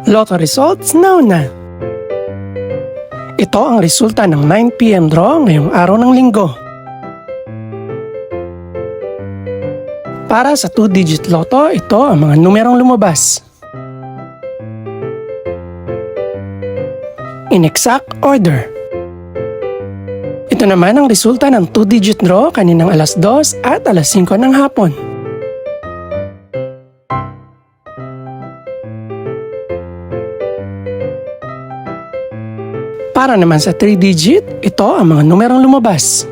Lotto results now na. Ito ang resulta ng 9 PM draw ngayong araw ng linggo. Para sa 2-digit lotto, ito ang mga numerong lumabas. In exact order. Ito naman ang resulta ng 2-digit draw kaninang alas 2 at alas 5 ng hapon. Para naman sa 3-digit, ito ang mga numerong lumabas.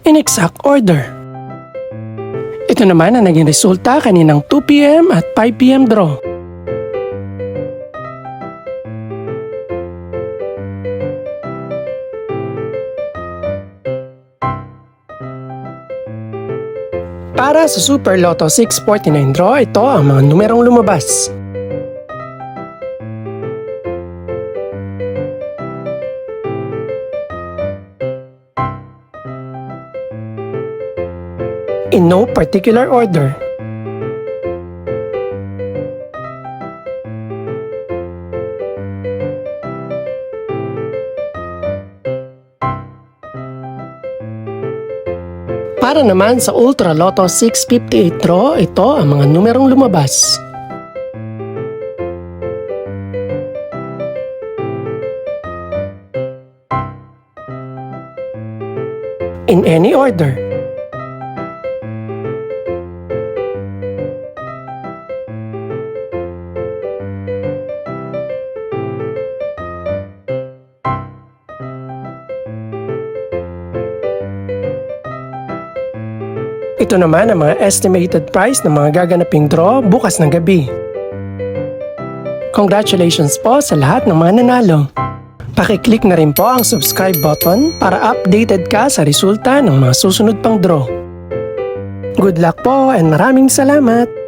In exact order. Ito naman ang naging resulta kaninang 2 PM at 5 PM draw. Para sa Super Lotto 649 draw, ito ang mga numerong lumabas. In no particular order. Para naman sa Ultra Lotto 658 draw, ito ang mga numerong lumabas. In any order. Ito naman ang mga estimated price ng mga gaganaping draw bukas ng gabi. Congratulations po sa lahat ng mga nanalo. Pakiclick na rin po ang subscribe button para updated ka sa resulta ng mga susunod pang draw. Good luck po and maraming salamat!